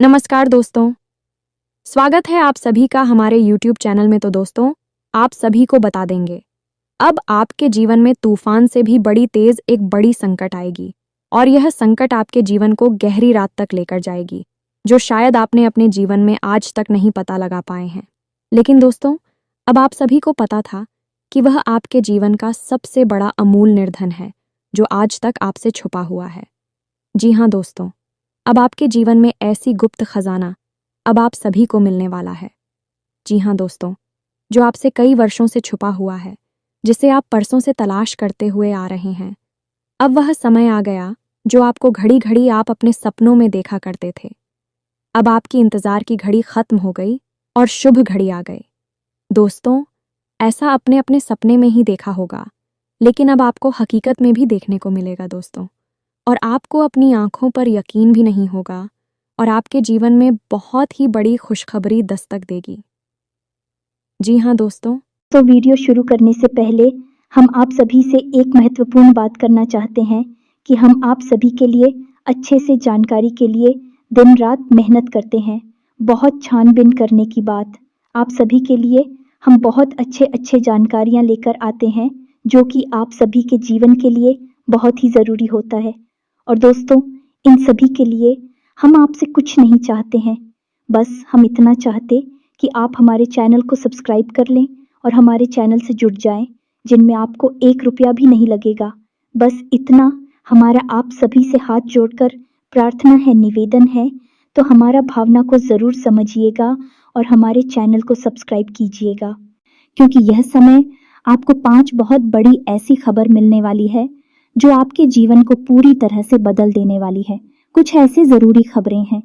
नमस्कार दोस्तों, स्वागत है आप सभी का हमारे YouTube चैनल में। तो दोस्तों, आप सभी को बता देंगे, अब आपके जीवन में तूफान से भी बड़ी तेज एक बड़ी संकट आएगी और यह संकट आपके जीवन को गहरी रात तक लेकर जाएगी, जो शायद आपने अपने जीवन में आज तक नहीं पता लगा पाए हैं। लेकिन दोस्तों, अब आप सभी को पता था कि वह आपके जीवन का सबसे बड़ा अमूल्य निर्धन है, जो आज तक आपसे छुपा हुआ है। जी हाँ दोस्तों, अब आपके जीवन में ऐसी गुप्त खजाना अब आप सभी को मिलने वाला है। जी हाँ दोस्तों, जो आपसे कई वर्षों से छुपा हुआ है, जिसे आप परसों से तलाश करते हुए आ रहे हैं। अब वह समय आ गया जो आपको घड़ी घड़ी आप अपने सपनों में देखा करते थे। अब आपकी इंतजार की घड़ी खत्म हो गई और शुभ घड़ी आ गई। दोस्तों, ऐसा अपने अपने सपने में ही देखा होगा, लेकिन अब आपको हकीकत में भी देखने को मिलेगा दोस्तों, और आपको अपनी आंखों पर यकीन भी नहीं होगा और आपके जीवन में बहुत ही बड़ी खुशखबरी दस्तक देगी। जी हाँ दोस्तों, तो वीडियो शुरू करने से पहले हम आप सभी से एक महत्वपूर्ण बात करना चाहते हैं कि हम आप सभी के लिए अच्छे से जानकारी के लिए दिन रात मेहनत करते हैं। बहुत छानबीन करने की बात, आप सभी के लिए हम बहुत अच्छे जानकारियां लेकर आते हैं, जो कि आप सभी के जीवन के लिए बहुत ही ज़रूरी होता है। और दोस्तों, इन सभी के लिए हम आपसे कुछ नहीं चाहते हैं, बस हम इतना चाहते कि आप हमारे चैनल को सब्सक्राइब कर लें और हमारे चैनल से जुड़ जाएं, जिनमें आपको 1 रुपया भी नहीं लगेगा। बस इतना हमारा आप सभी से हाथ जोड़कर प्रार्थना है, निवेदन है। तो हमारा भावना को ज़रूर समझिएगा और हमारे चैनल को सब्सक्राइब कीजिएगा, क्योंकि यह समय आपको 5 बहुत बड़ी ऐसी खबर मिलने वाली है जो आपके जीवन को पूरी तरह से बदल देने वाली है। कुछ ऐसी ज़रूरी खबरें हैं,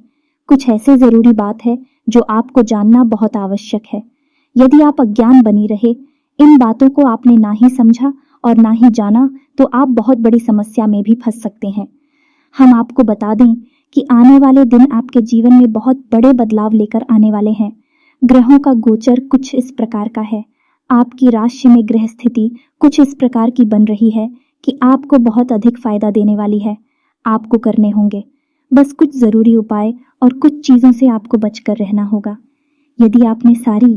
कुछ ऐसे ज़रूरी बात है जो आपको जानना बहुत आवश्यक है। यदि आप अज्ञान बनी रहे, इन बातों को आपने ना ही समझा और ना ही जाना, तो आप बहुत बड़ी समस्या में भी फंस सकते हैं। हम आपको बता दें कि आने वाले दिन आपके जीवन में बहुत बड़े बदलाव लेकर आने वाले हैं। ग्रहों का गोचर कुछ इस प्रकार का है, आपकी राशि में ग्रह स्थिति कुछ इस प्रकार की बन रही है कि आपको बहुत अधिक फायदा देने वाली है। आपको करने होंगे बस कुछ ज़रूरी उपाय और कुछ चीज़ों से आपको बचकर रहना होगा। यदि आपने सारी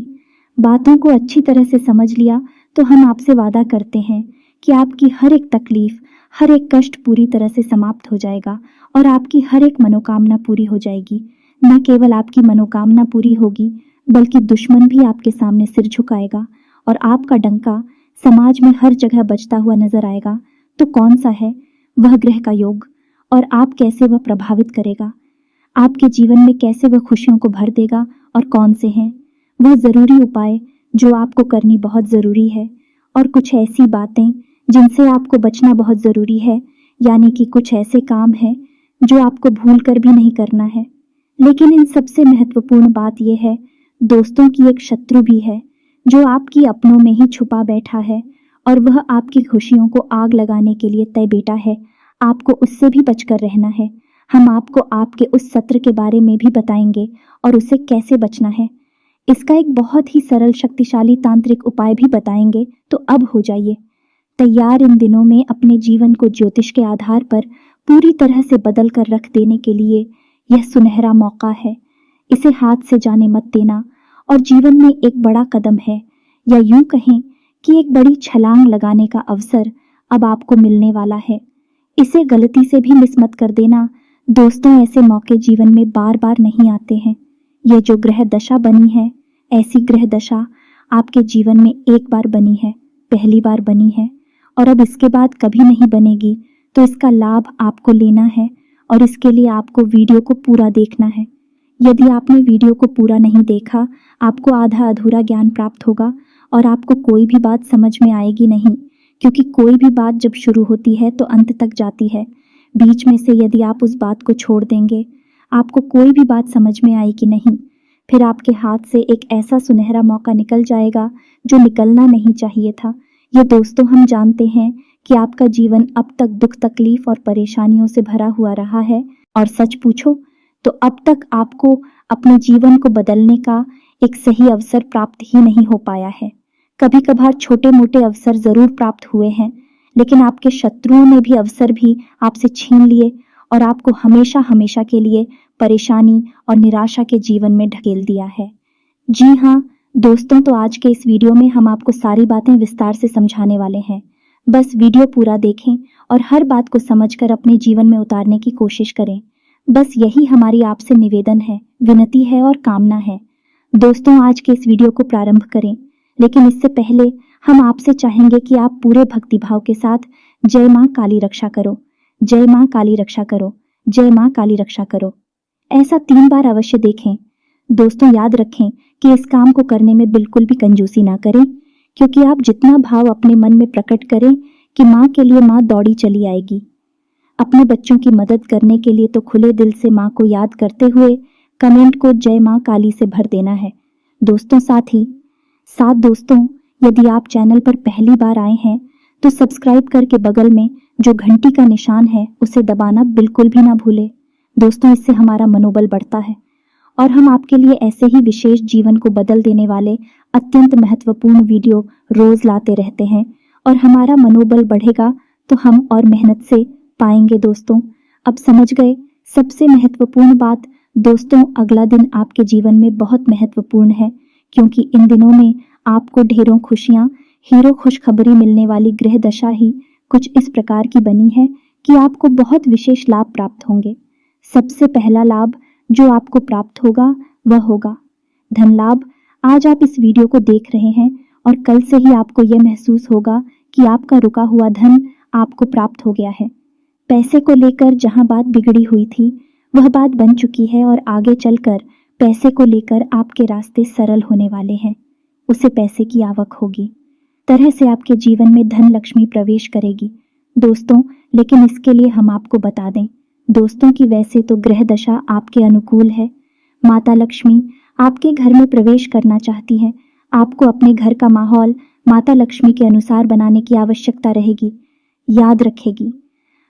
बातों को अच्छी तरह से समझ लिया, तो हम आपसे वादा करते हैं कि आपकी हर एक तकलीफ, हर एक कष्ट पूरी तरह से समाप्त हो जाएगा और आपकी हर एक मनोकामना पूरी हो जाएगी। न केवल आपकी मनोकामना पूरी होगी, बल्कि दुश्मन भी आपके सामने सिर झुकाएगा और आपका डंका समाज में हर जगह बजता हुआ नजर आएगा। तो कौन सा है वह ग्रह का योग, और आप कैसे वह प्रभावित करेगा, आपके जीवन में कैसे वह खुशियों को भर देगा, और कौन से हैं वह ज़रूरी उपाय जो आपको करनी बहुत ज़रूरी है, और कुछ ऐसी बातें जिनसे आपको बचना बहुत ज़रूरी है। यानी कि कुछ ऐसे काम हैं जो आपको भूल कर भी नहीं करना है। लेकिन इन सबसे महत्वपूर्ण बात यह है, दोस्तों की एक शत्रु भी है जो आपकी अपनों में ही छुपा बैठा है, और वह आपकी खुशियों को आग लगाने के लिए तय बैठा है। आपको उससे भी बचकर रहना है। हम आपको आपके उस सत्र के बारे में भी बताएंगे और उससे कैसे बचना है। इसका एक बहुत ही सरल शक्तिशाली तांत्रिक उपाय भी बताएंगे। तो अब हो जाइए तैयार इन दिनों में अपने जीवन को ज्योतिष के आधार पर पूरी तरह से बदल कर रख देने के लिए। यह सुनहरा मौका है, इसे हाथ से जाने मत देना, और जीवन में एक बड़ा कदम है, या यूं कहें कि एक बड़ी छलांग लगाने का अवसर अब आपको मिलने वाला है। इसे गलती से भी मिस मत कर देना दोस्तों, ऐसे मौके जीवन में बार बार नहीं आते हैं। ये जो ग्रह दशा बनी है, ऐसी ग्रह दशा आपके जीवन में एक बार बनी है, पहली बार बनी है, और अब इसके बाद कभी नहीं बनेगी। तो इसका लाभ आपको लेना है, और इसके लिए आपको वीडियो को पूरा देखना है। यदि आपने वीडियो को पूरा नहीं देखा, आपको आधा अधूरा ज्ञान प्राप्त होगा और आपको कोई भी बात समझ में आएगी नहीं, क्योंकि कोई भी बात जब शुरू होती है तो अंत तक जाती है। बीच में से यदि आप उस बात को छोड़ देंगे, आपको कोई भी बात समझ में आएगी नहीं। फिर आपके हाथ से एक ऐसा सुनहरा मौका निकल जाएगा जो निकलना नहीं चाहिए था। ये दोस्तों, हम जानते हैं कि आपका जीवन अब तक दुख तकलीफ और परेशानियों से भरा हुआ रहा है, और सच पूछो तो अब तक आपको अपने जीवन को बदलने का एक सही अवसर प्राप्त ही नहीं हो पाया है। कभी कभार छोटे मोटे अवसर जरूर प्राप्त हुए हैं, लेकिन आपके शत्रुओं ने भी अवसर भी आपसे छीन लिए और आपको हमेशा हमेशा के लिए परेशानी और निराशा के जीवन में ढकेल दिया है। जी हाँ दोस्तों, तो आज के इस वीडियो में हम आपको सारी बातें विस्तार से समझाने वाले हैं। बस वीडियो पूरा देखें और हर बात को समझकर अपने जीवन में उतारने की कोशिश करें। बस यही हमारी आपसे निवेदन है, विनती है और कामना है। दोस्तों, आज के इस वीडियो को प्रारंभ करें, लेकिन इससे पहले हम आपसे चाहेंगे कि आप पूरे भक्तिभाव के साथ जय माँ काली रक्षा करो, जय माँ काली रक्षा करो, जय माँ काली रक्षा करो ऐसा 3 बार अवश्य देखें। दोस्तों, याद रखें कि इस काम को करने में बिल्कुल भी कंजूसी ना करें, क्योंकि आप जितना भाव अपने मन में प्रकट करें कि माँ के लिए माँ दौड़ी चली आएगी। अपने बच्चों की मदद करने के लिए तो खुले दिल से माँ को याद करते हुए कमेंट को जय माँ काली से भर देना है। दोस्तों, साथ दोस्तों, यदि आप चैनल पर पहली बार आए हैं तो सब्सक्राइब करके बगल में जो घंटी का निशान है उसे दबाना बिल्कुल भी ना भूलें। दोस्तों, इससे हमारा मनोबल बढ़ता है और हम आपके लिए ऐसे ही विशेष जीवन को बदल देने वाले अत्यंत महत्वपूर्ण वीडियो रोज लाते रहते हैं और हमारा मनोबल बढ़ेगा तो हम और मेहनत से पाएंगे। दोस्तों, अब समझ गए सबसे महत्वपूर्ण बात। दोस्तों, अगला दिन आपके जीवन में बहुत महत्वपूर्ण है, क्योंकि इन दिनों में आपको ढेरों खुशियां, हीरो खुशखबरी मिलने वाली ग्रह दशा ही कुछ इस प्रकार की बनी है कि आपको बहुत विशेष लाभ प्राप्त होंगे। सबसे पहला लाभ जो आपको प्राप्त होगा वह होगा धन लाभ। आज आप इस वीडियो को देख रहे हैं और कल से ही आपको यह महसूस होगा कि आपका रुका हुआ धन आपको प्राप्त हो गया है। पैसे को लेकर जहां बात बिगड़ी हुई थी वह बात बन चुकी है और आगे चलकर पैसे को लेकर आपके रास्ते सरल होने वाले हैं। उसे पैसे की आवक होगी, तरह से आपके जीवन में धन लक्ष्मी प्रवेश करेगी। दोस्तों, लेकिन इसके लिए हम आपको बता दें दोस्तों कि वैसे तो ग्रह दशा आपके अनुकूल है। माता लक्ष्मी आपके घर में प्रवेश करना चाहती है। आपको अपने घर का माहौल माता लक्ष्मी के अनुसार बनाने की आवश्यकता रहेगी। याद रखेगी,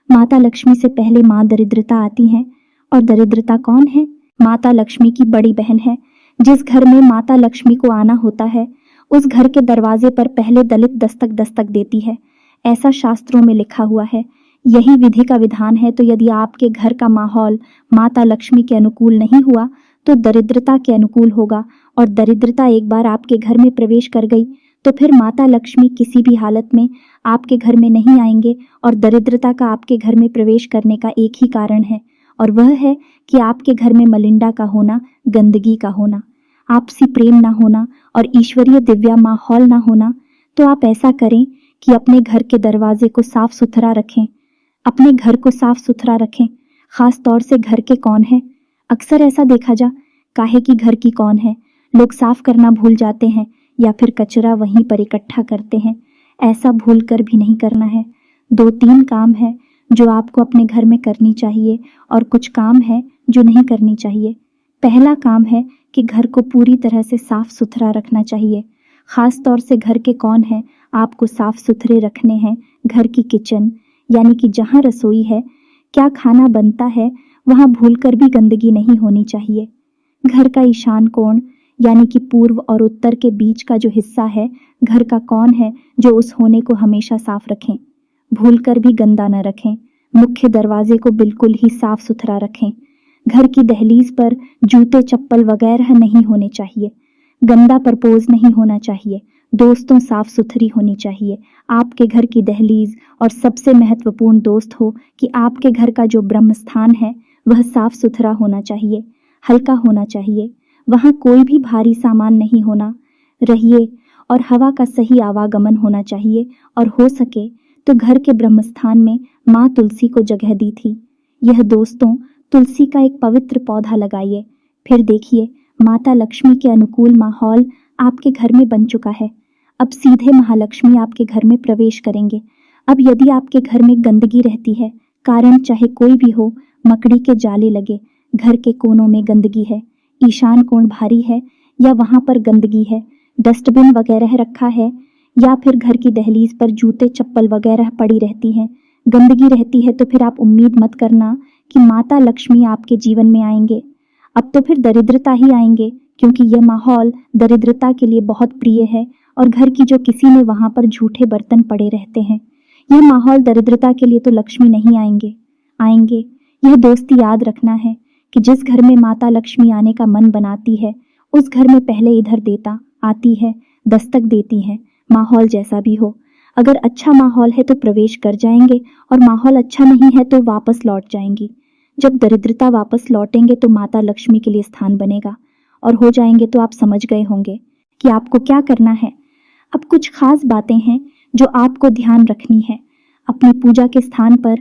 माता लक्ष्मी से पहले माँ दरिद्रता आती है। और दरिद्रता कौन है? माता लक्ष्मी की बड़ी बहन है। जिस घर में माता लक्ष्मी को आना होता है उस घर के दरवाजे पर पहले दलित दस्तक देती है, ऐसा शास्त्रों में लिखा हुआ है। यही विधि का विधान है। तो यदि आपके घर का माहौल माता लक्ष्मी के अनुकूल नहीं हुआ तो दरिद्रता के अनुकूल होगा, और दरिद्रता एक बार आपके घर में प्रवेश कर गई तो फिर माता लक्ष्मी किसी भी हालत में आपके घर में नहीं आएंगे। और दरिद्रता का आपके घर में प्रवेश करने का एक ही कारण है, और वह है कि आपके घर में मलिंडा का होना, गंदगी का होना, आपसी प्रेम ना होना और ईश्वरीय दिव्या माहौल ना होना। तो आप ऐसा करें कि अपने घर के दरवाजे को साफ सुथरा रखें, अपने घर को साफ सुथरा रखें। खास तौर से घर के कौन है, अक्सर ऐसा देखा जा काहे कि घर की कौन है लोग साफ करना भूल जाते हैं या फिर कचरा वहीं पर इकट्ठा करते हैं। ऐसा भूल कर भी नहीं करना है। 2-3 काम है जो आपको अपने घर में करनी चाहिए और कुछ काम है जो नहीं करनी चाहिए। पहला काम है कि घर को पूरी तरह से साफ सुथरा रखना चाहिए। खास तौर से घर के कौन है आपको साफ सुथरे रखने हैं। घर की किचन यानी कि जहाँ रसोई है, क्या खाना बनता है, वहाँ भूलकर भी गंदगी नहीं होनी चाहिए। घर का ईशान कोण यानी कि पूर्व और उत्तर के बीच का जो हिस्सा है, घर का कौन है जो उस होने को हमेशा साफ रखें, भूलकर भी गंदा न रखें। मुख्य दरवाजे को बिल्कुल ही साफ सुथरा रखें। घर की दहलीज पर जूते चप्पल वगैरह नहीं होने चाहिए। गंदा परपोज नहीं होना चाहिए। दोस्तों, साफ सुथरी होनी चाहिए आपके घर की दहलीज। और सबसे महत्वपूर्ण दोस्त हो कि आपके घर का जो ब्रह्म स्थान है वह साफ सुथरा होना चाहिए, हल्का होना चाहिए। वहाँ कोई भी भारी सामान नहीं होना रहिए और हवा का सही आवागमन होना चाहिए। और हो सके तो घर के ब्रह्म स्थान में माँ तुलसी को जगह दी थी। यह दोस्तों, तुलसी का एक पवित्र पौधा लगाइए। फिर देखिए, माता लक्ष्मी के अनुकूल माहौल आपके घर में बन चुका है। अब सीधे महालक्ष्मी आपके घर में प्रवेश करेंगे। अब यदि आपके घर में गंदगी रहती है, कारण चाहे कोई भी हो, मकड़ी के जाले लगे, घर के कोनों में गंदगी है, ईशान कोण भारी है या वहां पर गंदगी है, डस्टबिन वगैरह रखा है, या फिर घर की दहलीज पर जूते चप्पल वगैरह पड़ी रहती हैं, गंदगी रहती है, तो फिर आप उम्मीद मत करना कि माता लक्ष्मी आपके जीवन में आएंगे। अब तो फिर दरिद्रता ही आएंगे, क्योंकि यह माहौल दरिद्रता के लिए बहुत प्रिय है। और घर की जो किसी में वहां पर झूठे बर्तन पड़े रहते हैं, यह माहौल दरिद्रता के लिए तो लक्ष्मी नहीं आएंगे। यह दोस्ती याद रखना है, कि जिस घर में माता लक्ष्मी आने का मन बनाती है, उस घर में पहले इधर देता आती है, दस्तक देती है, माहौल जैसा भी हो। अगर अच्छा माहौल है तो प्रवेश कर जाएंगे और माहौल अच्छा नहीं है तो वापस लौट जाएंगी। जब दरिद्रता वापस लौटेंगे तो माता लक्ष्मी के लिए स्थान बनेगा और हो जाएंगे तो आप समझ गए होंगे कि आपको क्या करना है। अब कुछ खास बातें हैं जो आपको ध्यान रखनी है। अपनी पूजा के स्थान पर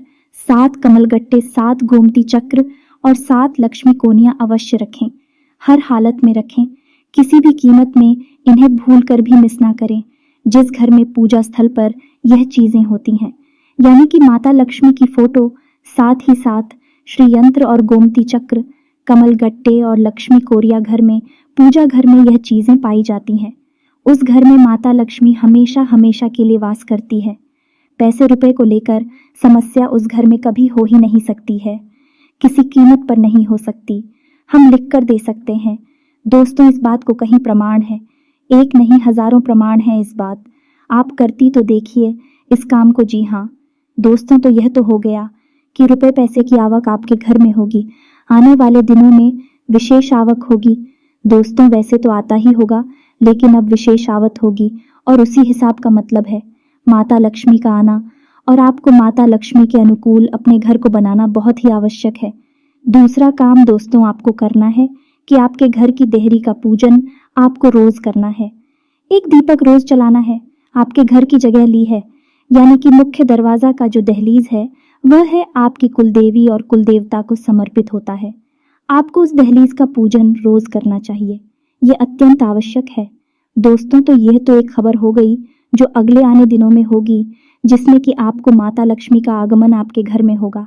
7 कमलगट्टे, 7 गोमती चक्र और 7 लक्ष्मी कोनियां अवश्य रखें। हर हालत में रखें, किसी भी कीमत में इन्हें भूल कर भी मिस ना करें। जिस घर में पूजा स्थल पर यह चीजें होती हैं, यानी कि माता लक्ष्मी की फोटो, साथ ही साथ श्री यंत्र और गोमती चक्र, कमलगट्टे और लक्ष्मी कोरिया घर में, पूजा घर में यह चीजें पाई जाती हैं, उस घर में माता लक्ष्मी हमेशा हमेशा के लिए वास करती है। पैसे रुपए को लेकर समस्या उस घर में कभी हो ही नहीं सकती है, किसी कीमत पर नहीं हो सकती। हम लिख कर दे सकते हैं। दोस्तों, इस बात को कहीं प्रमाण है, एक नहीं हजारों प्रमाण हैं इस बात। आप करती तो देखिए इस काम को। जी हाँ दोस्तों, तो यह तो हो गया कि रुपए पैसे की आवक आपके घर में होगी। आने वाले दिनों में विशेष आवक होगी। दोस्तों, वैसे तो आता ही होगा, लेकिन अब विशेष आवक होगी और उसी हिसाब का मतलब है माता लक्ष्मी का आना, और आपको माता लक्ष्मी के अनुकूल अपने घर को बनाना बहुत ही आवश्यक है। दूसरा काम दोस्तों आपको करना है कि आपके घर की देहरी का पूजन आपको रोज करना है। एक दीपक रोज जलाना है। आपके घर की जगह ली है, यानी कि मुख्य दरवाजा का जो दहलीज है वह है आपकी कुलदेवी और कुलदेवता को समर्पित होता है। आपको उस दहलीज का पूजन रोज करना चाहिए, ये अत्यंत आवश्यक है। दोस्तों, तो यह तो एक खबर हो गई जो अगले आने दिनों में होगी, जिसमें कि आपको माता लक्ष्मी का आगमन आपके घर में होगा,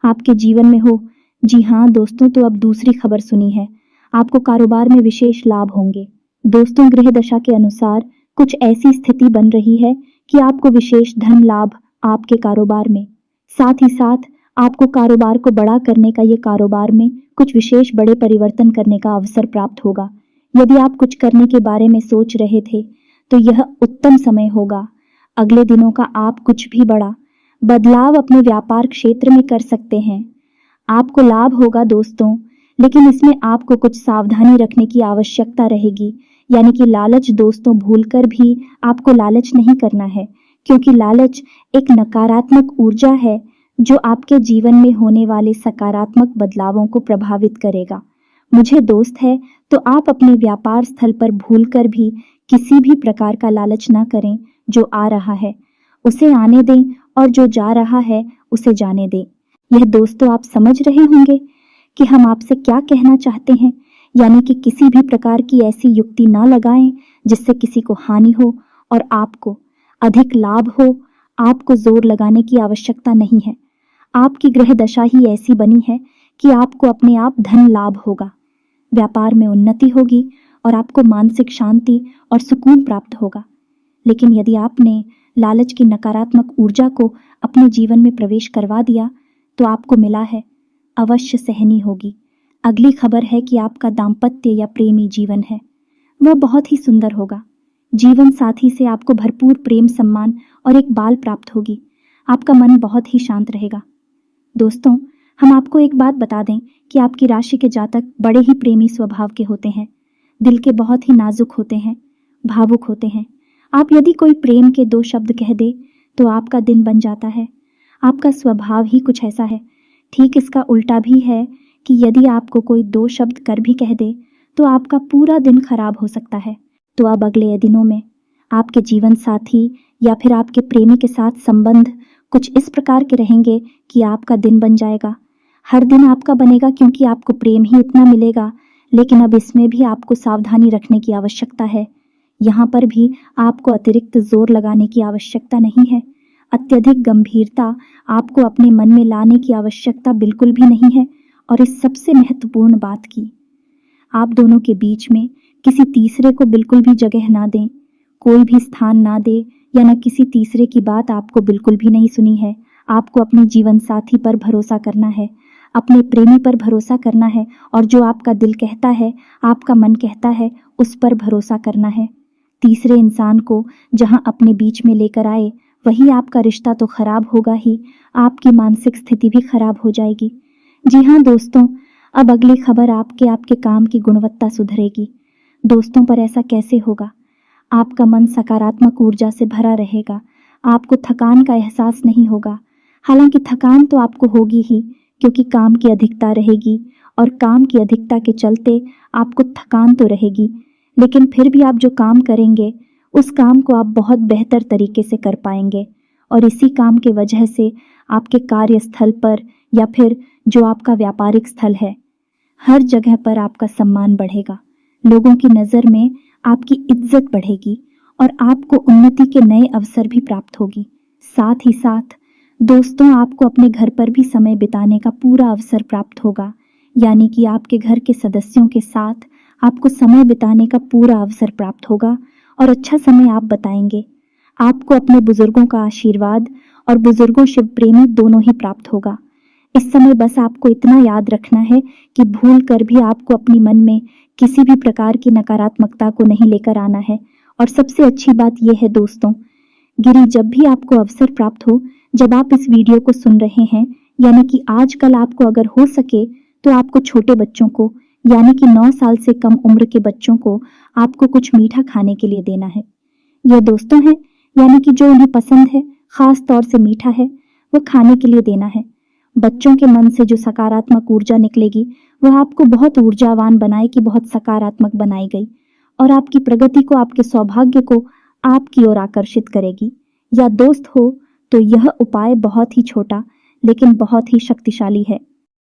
आपके जीवन में हो। जी हाँ दोस्तों, तो अब दूसरी खबर सुनी है, आपको कारोबार में विशेष लाभ होंगे। दोस्तों, गृह दशा के अनुसार कुछ ऐसी स्थिति बन रही है कि आपको विशेष धन लाभ आपके कारोबार में, साथ ही साथ आपको कारोबार को बड़ा करने का, ये कारोबार में कुछ विशेष बड़े परिवर्तन करने का अवसर प्राप्त होगा। यदि आप कुछ करने के बारे में सोच रहे थे तो यह उत्तम समय होगा। अगले दिनों का आप कुछ भी बड़ा बदलाव अपने व्यापार क्षेत्र में कर सकते हैं। आपको लाभ होगा दोस्तों, लेकिन इसमें आपको कुछ सावधानी रखने की आवश्यकता रहेगी, यानी कि लालच। दोस्तों, भूलकर भी आपको लालच नहीं करना है, क्योंकि लालच एक नकारात्मक ऊर्जा है जो आपके जीवन में होने वाले सकारात्मक बदलावों को प्रभावित करेगा। मुझे दोस्त है तो आप अपने व्यापार स्थल पर भूलकर भी किसी भी प्रकार का लालच ना करें। जो आ रहा है उसे आने दें और जो जा रहा है उसे जाने दें। यह दोस्तों आप समझ रहे होंगे कि हम आपसे क्या कहना चाहते हैं, यानी कि किसी भी प्रकार की ऐसी युक्ति ना लगाएं जिससे किसी को हानि हो और आपको अधिक लाभ हो। आपको जोर लगाने की आवश्यकता नहीं है। आपकी ग्रह दशा ही ऐसी बनी है कि आपको अपने आप धन लाभ होगा, व्यापार में उन्नति होगी और आपको मानसिक शांति और सुकून प्राप्त होगा। लेकिन यदि आपने लालच की नकारात्मक ऊर्जा को अपने जीवन में प्रवेश करवा दिया तो आपको मिला है अवश्य सहनी होगी। अगली खबर है कि आपका दाम्पत्य या प्रेमी जीवन है वह बहुत ही सुंदर होगा। जीवन साथी से आपको भरपूर प्रेम, सम्मान और एक बाल प्राप्त होगी। आपका मन बहुत ही शांत रहेगा। दोस्तों, हम आपको एक बात बता दें कि आपकी राशि के जातक बड़े ही प्रेमी स्वभाव के होते हैं, दिल के बहुत ही नाजुक होते हैं, भावुक होते हैं। आप यदि कोई प्रेम के 2 शब्द कह दे तो आपका दिन बन जाता है। आपका स्वभाव ही कुछ ऐसा है। ठीक इसका उल्टा भी है कि यदि आपको कोई 2 शब्द कर भी कह दे तो आपका पूरा दिन खराब हो सकता है। तो अब अगले दिनों में आपके जीवन साथी या फिर आपके प्रेमी के साथ संबंध कुछ इस प्रकार के रहेंगे कि आपका दिन बन जाएगा। हर दिन आपका बनेगा क्योंकि आपको प्रेम ही इतना मिलेगा। लेकिन अब इसमें भी आपको सावधानी रखने की आवश्यकता है। यहाँ पर भी आपको अतिरिक्त जोर लगाने की आवश्यकता नहीं है। अत्यधिक गंभीरता आपको अपने मन में लाने की आवश्यकता बिल्कुल भी नहीं है। और इस सबसे महत्वपूर्ण बात की, आप दोनों के बीच में किसी तीसरे को बिल्कुल भी जगह ना दें, कोई भी स्थान ना दे, या न किसी तीसरे की बात आपको बिल्कुल भी नहीं सुनी है। आपको अपने जीवन साथी पर भरोसा करना है, अपने प्रेमी पर भरोसा करना है, और जो आपका दिल कहता है, आपका मन कहता है, उस पर भरोसा करना है। तीसरे इंसान को जहां अपने बीच में लेकर आए वही आपका रिश्ता तो खराब होगा ही, आपकी मानसिक स्थिति भी खराब हो जाएगी। जी हाँ दोस्तों, अब अगली खबर आपके काम की गुणवत्ता सुधरेगी। दोस्तों, पर ऐसा कैसे होगा? आपका मन सकारात्मक ऊर्जा से भरा रहेगा। आपको थकान का एहसास नहीं होगा। हालांकि थकान तो आपको होगी ही, क्योंकि काम की अधिकता रहेगी और काम की अधिकता के चलते आपको थकान तो रहेगी, लेकिन फिर भी आप जो काम करेंगे उस काम को आप बहुत बेहतर तरीके से कर पाएंगे और इसी काम के वजह से आपके कार्यस्थल पर या फिर जो आपका व्यापारिक स्थल है, हर जगह पर आपका सम्मान बढ़ेगा। लोगों की नज़र में आपकी इज्जत बढ़ेगी और आपको उन्नति के नए अवसर भी प्राप्त होगी। साथ ही साथ दोस्तों, आपको अपने घर पर भी समय बिताने का पूरा अवसर प्राप्त होगा, यानी कि आपके घर के सदस्यों के साथ आपको समय बिताने का पूरा अवसर प्राप्त होगा और अच्छा समय आप बताएंगे। आपको अपने बुजुर्गों का आशीर्वाद और बुजुर्गों शिव प्रेमी दोनों ही प्राप्त होगा। इस समय बस आपको इतना याद रखना है कि भूल कर भी आपको अपनी मन में किसी भी प्रकार की नकारात्मकता को नहीं लेकर आना है। और सबसे अच्छी बात यह है दोस्तों, गिरी, जब भी आपको अवसर प्राप्त हो, जब आप इस वीडियो को सुन रहे हैं, यानी कि आजकल आपको अगर हो सके तो आपको छोटे बच्चों को, यानी कि 9 साल से कम उम्र के बच्चों को आपको कुछ मीठा खाने के लिए देना है। यह दोस्तों है, यानी कि जो उन्हें पसंद है, खास तौर से मीठा है, वो खाने के लिए देना है। बच्चों के मन से जो सकारात्मक ऊर्जा निकलेगी वह आपको बहुत ऊर्जावान बनाएगी, बहुत सकारात्मक बनाई गई और आपकी प्रगति को, आपके सौभाग्य को आपकी ओर आकर्षित करेगी। या दोस्त हो तो यह उपाय बहुत ही छोटा लेकिन बहुत ही शक्तिशाली है।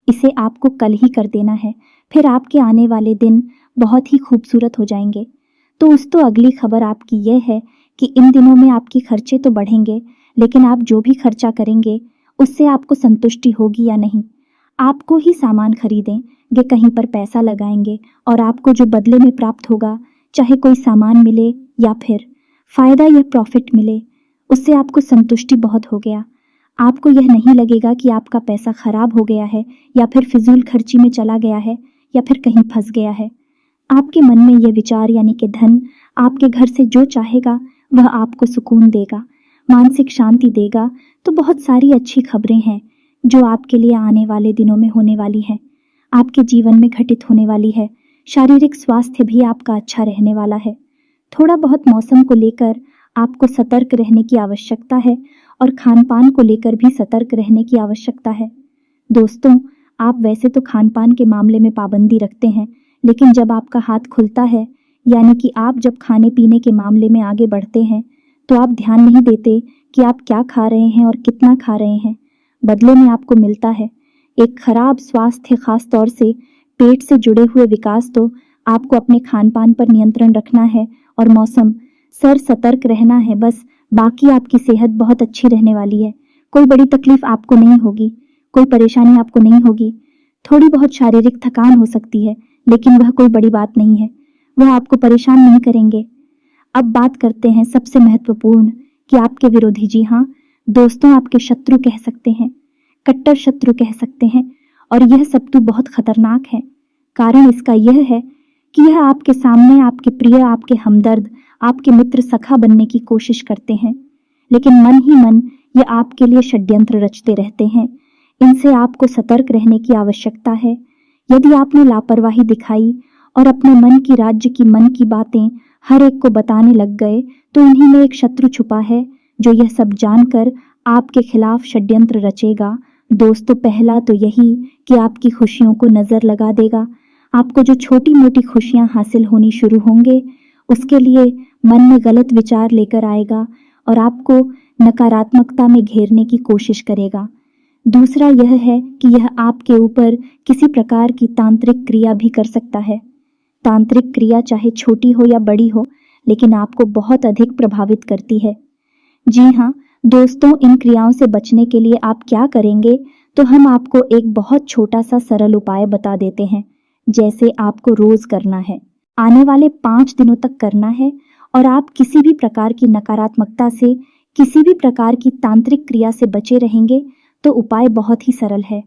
इसे आपको कल ही कर देना है, फिर आपके आने वाले दिन बहुत ही खूबसूरत हो जाएंगे। तो अगली खबर आपकी यह है कि इन दिनों में आपके खर्चे तो बढ़ेंगे, लेकिन आप जो भी खर्चा करेंगे उससे आपको संतुष्टि होगी या नहीं। आपको ही सामान खरीदेंगे, कहीं पर पैसा लगाएंगे और आपको जो बदले में प्राप्त होगा, चाहे कोई सामान मिले या फिर फायदा या प्रॉफिट मिले, उससे आपको संतुष्टि बहुत हो गया। आपको यह नहीं लगेगा कि आपका पैसा खराब हो गया है या फिर फिजूल खर्ची में चला गया है या फिर कहीं फंस गया है। आपके मन में यह विचार, यानी कि धन आपके घर से जो चाहेगा वह आपको सुकून देगा, मानसिक शांति देगा। तो बहुत सारी अच्छी खबरें हैं जो आपके लिए आने वाले दिनों में होने वाली है, आपके जीवन में घटित होने वाली है। शारीरिक स्वास्थ्य भी आपका अच्छा रहने वाला है। थोड़ा बहुत मौसम को लेकर आपको सतर्क रहने की आवश्यकता है और खान पान को लेकर भी सतर्क रहने की आवश्यकता है। दोस्तों, आप वैसे तो खान पान के मामले में पाबंदी रखते हैं, लेकिन जब आपका हाथ खुलता है, यानी कि आप जब खाने पीने के मामले में आगे बढ़ते हैं, तो आप ध्यान नहीं देते कि आप क्या खा रहे हैं और कितना खा रहे हैं। बदले में आपको मिलता है एक खराब स्वास्थ्य, खास तौर से पेट से जुड़े हुए विकास। तो आपको अपने खान पान पर नियंत्रण रखना है और मौसम सतर्क रहना है। बस बाकी आपकी सेहत बहुत अच्छी रहने वाली है। कोई बड़ी तकलीफ आपको नहीं होगी, कोई परेशानी आपको नहीं होगी। थोड़ी बहुत शारीरिक थकान हो सकती है, लेकिन वह कोई बड़ी बात नहीं है, वह आपको परेशान नहीं करेंगे। अब बात करते हैं सबसे महत्वपूर्ण कि आपके विरोधी, जी हाँ दोस्तों, आपके शत्रु कह सकते हैं, कट्टर शत्रु कह सकते हैं। और यह शत्रु बहुत खतरनाक है। कारण इसका यह है कि यह आपके सामने आपके प्रिय, आपके हमदर्द, आपके मित्र, सखा बनने की कोशिश करते हैं, लेकिन मन ही मन ये आपके लिए षड्यंत्र रचते रहते हैं। इनसे आपको सतर्क रहने की आवश्यकता है। यदि आपने लापरवाही दिखाई और अपने मन की, राज्य की, मन की बातें हर एक को बताने लग गए, तो इन्हीं में एक शत्रु छुपा है जो यह सब जानकर आपके खिलाफ षड्यंत्र रचेगा। दोस्तों, पहला तो यही कि आपकी खुशियों को नजर लगा देगा। आपको जो छोटी मोटी खुशियां हासिल होनी शुरू होंगे, उसके लिए मन में गलत विचार लेकर आएगा और आपको नकारात्मकता में घेरने की कोशिश करेगा। दूसरा यह है कि यह आपके ऊपर किसी प्रकार की तांत्रिक क्रिया भी कर सकता है। तांत्रिक क्रिया चाहे छोटी हो या बड़ी हो, लेकिन आपको बहुत अधिक प्रभावित करती है। जी हाँ दोस्तों, इन क्रियाओं से बचने के लिए आप क्या करेंगे, तो हम आपको एक बहुत छोटा सा सरल उपाय बता देते हैं। जैसे आपको रोज करना है, आने वाले 5 दिनों तक करना है और आप किसी भी प्रकार की नकारात्मकता से, किसी भी प्रकार की तांत्रिक क्रिया से बचे रहेंगे। तो उपाय बहुत ही सरल है।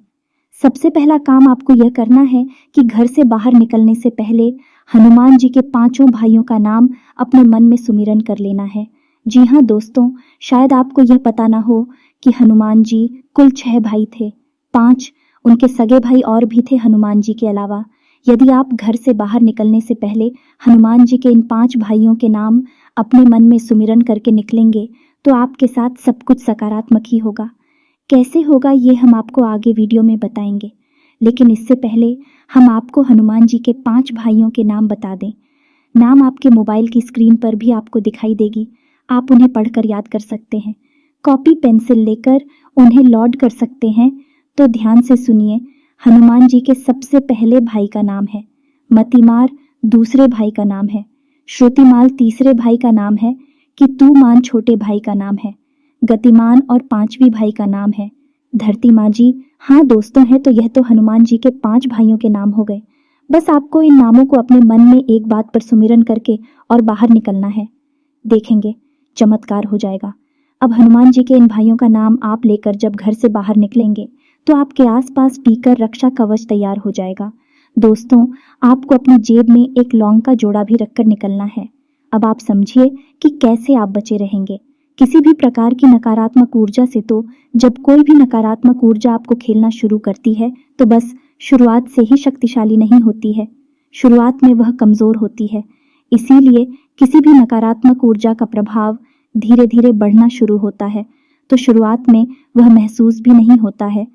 सबसे पहला काम आपको यह करना है कि घर से बाहर निकलने से पहले हनुमान जी के 5 भाइयों का नाम अपने मन में सुमिरन कर लेना है। जी हाँ दोस्तों, शायद आपको यह पता ना हो कि हनुमान जी कुल 6 भाई थे। 5 उनके सगे भाई और भी थे हनुमान जी के अलावा। यदि आप घर से बाहर निकलने से पहले हनुमान जी के इन 5 भाइयों के नाम अपने मन में सुमिरन करके निकलेंगे तो आपके साथ सब कुछ सकारात्मक ही होगा। कैसे होगा ये हम आपको आगे वीडियो में बताएंगे, लेकिन इससे पहले हम आपको हनुमान जी के 5 भाइयों के नाम बता दें। नाम आपके मोबाइल की स्क्रीन पर भी आपको दिखाई देगी, आप उन्हें पढ़कर याद कर सकते हैं। कॉपी पेंसिल लेकर उन्हें लॉर्ड कर सकते हैं। तो ध्यान से सुनिए। हनुमान जी के सबसे पहले भाई का नाम है, मतिमार दूसरे भाई का नाम है, श्रुतिमाल तीसरे भाई का नाम है, कितुमान छोटे भाई का नाम है, गतिमान और 5वीं भाई का नाम है धरतीमां जी। हाँ दोस्तों, है तो यह तो हनुमान जी के 5 भाइयों के नाम हो गए। बस आपको इन नामों को अपने मन में एक बात पर सुमिरन करके और बाहर निकलना है। देखेंगे चमत्कार हो जाएगा। अब हनुमान जी के इन भाइयों का नाम आप लेकर जब घर से बाहर निकलेंगे तो आपके आसपास पीकर रक्षा कवच तैयार हो जाएगा। दोस्तों, आपको अपनी जेब में एक लौंग का जोड़ा भी रखकर निकलना है। अब आप समझिए कि कैसे आप बचे रहेंगे किसी भी प्रकार की नकारात्मक ऊर्जा से। तो जब कोई भी नकारात्मक ऊर्जा आपको खेलना शुरू करती है तो बस शुरुआत से ही शक्तिशाली नहीं होती है, शुरुआत में वह कमजोर होती है। इसीलिए किसी भी नकारात्मक ऊर्जा का प्रभाव धीरे धीरे बढ़ना शुरू होता है तो शुरुआत में वह महसूस भी नहीं होता है।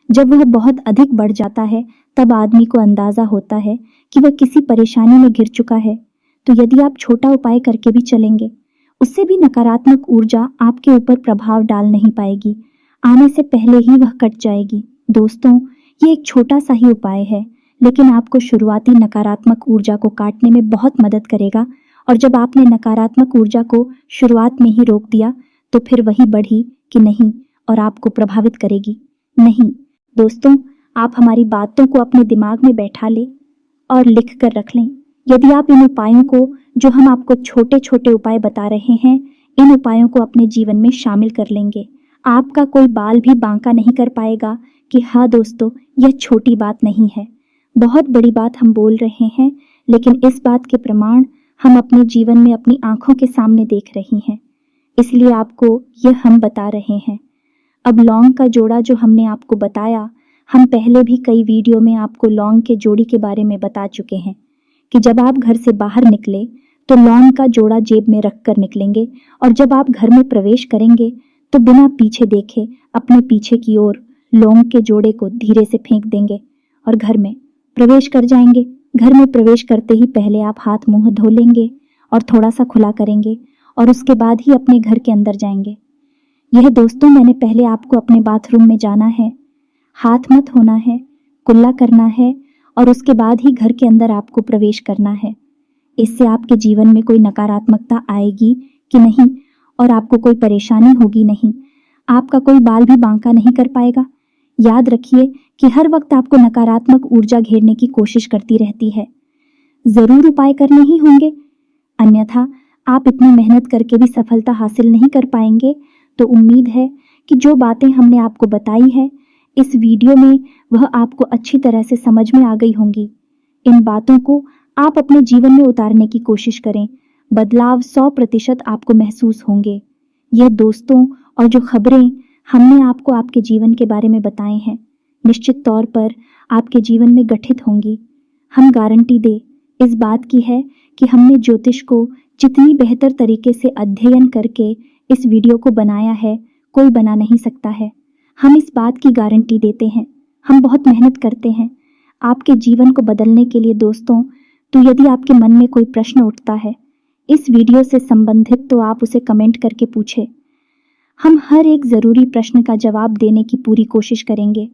जब वह बहुत अधिक बढ़ जाता है तब आदमी को अंदाजा होता है कि वह किसी परेशानी में घिर चुका है। तो यदि आप छोटा उपाय करके भी चलेंगे, उससे भी नकारात्मक ऊर्जा आपके ऊपर प्रभाव डाल नहीं पाएगी, आने से पहले ही वह कट जाएगी। दोस्तों, ये एक छोटा सा ही उपाय है, लेकिन आपको शुरुआती नकारात्मक ऊर्जा को काटने में बहुत मदद करेगा। और जब आपने नकारात्मक ऊर्जा को शुरुआत में ही रोक दिया तो फिर वही बढ़ी कि नहीं और आपको प्रभावित करेगी नहीं। दोस्तों, आप हमारी बातों को अपने दिमाग में बैठा लें और लिख कर रख लें। यदि आप इन उपायों को, जो हम आपको छोटे छोटे उपाय बता रहे हैं, इन उपायों को अपने जीवन में शामिल कर लेंगे, आपका कोई बाल भी बांका नहीं कर पाएगा कि हाँ दोस्तों, यह छोटी बात नहीं है, बहुत बड़ी बात हम बोल रहे हैं। लेकिन इस बात के प्रमाण हम अपने जीवन में अपनी आंखों के सामने देख रही हैं, इसलिए आपको यह हम बता रहे हैं। अब लौंग का जोड़ा जो हमने आपको बताया, हम पहले भी कई वीडियो में आपको लौंग के जोड़ी के बारे में बता चुके हैं कि जब आप घर से बाहर निकले तो लौंग का जोड़ा जेब में रख कर निकलेंगे और जब आप घर में प्रवेश करेंगे तो बिना पीछे देखे अपने पीछे की ओर लौंग के जोड़े को धीरे से फेंक देंगे और घर में प्रवेश कर जाएंगे। घर में प्रवेश करते ही पहले आप हाथ मुंह धो लेंगे और थोड़ा सा खुला करेंगे और उसके बाद ही अपने घर के अंदर जाएंगे। यह दोस्तों, मैंने पहले आपको अपने बाथरूम में जाना है, हाथ मत होना है, कुल्ला करना है और उसके बाद ही घर के अंदर आपको प्रवेश करना है। इससे आपके जीवन में कोई नकारात्मकता आएगी कि नहीं और आपको कोई परेशानी होगी नहीं, आपका कोई बाल भी बांका नहीं कर पाएगा। याद रखिए कि हर वक्त आपको नकारात्मक ऊर्जा घेरने की कोशिश करती रहती है। जरूर उपाय करने ही होंगे, अन्यथा आप इतनी मेहनत करके भी सफलता हासिल नहीं कर पाएंगे। तो उम्मीद है कि जो बातें हमने आपको बताई है इस वीडियो में वह आपको अच्छी तरह से समझ में आ गई होंगी। इन बातों को आप अपने जीवन में उतारने की कोशिश करें, बदलाव 100% आपको महसूस होंगे। यह दोस्तों और जो खबरें हमने आपको आपके जीवन के बारे में बताए हैं निश्चित तौर पर आपके जीवन में गठित होंगी। हम गारंटी दे इस बात की है कि हमने ज्योतिष को जितनी बेहतर तरीके से अध्ययन करके इस वीडियो को बनाया है कोई बना नहीं सकता है। हम इस बात की गारंटी देते हैं, हम बहुत मेहनत करते हैं आपके जीवन को बदलने के लिए। दोस्तों, तो यदि आपके मन में कोई प्रश्न उठता है इस वीडियो से संबंधित तो आप उसे कमेंट करके पूछें। हम हर एक ज़रूरी प्रश्न का जवाब देने की पूरी कोशिश करेंगे।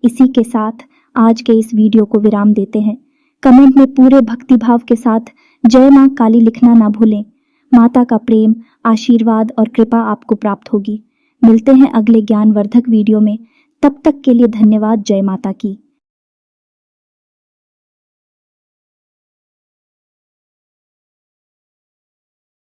इसी के साथ आज के इस वीडियो को विराम देते हैं। कमेंट में पूरे भक्तिभाव के साथ जय मां काली लिखना ना भूलें। माता का प्रेम, आशीर्वाद और कृपा आपको प्राप्त होगी। मिलते हैं अगले ज्ञानवर्धक वीडियो में, तब तक के लिए धन्यवाद। जय माता की।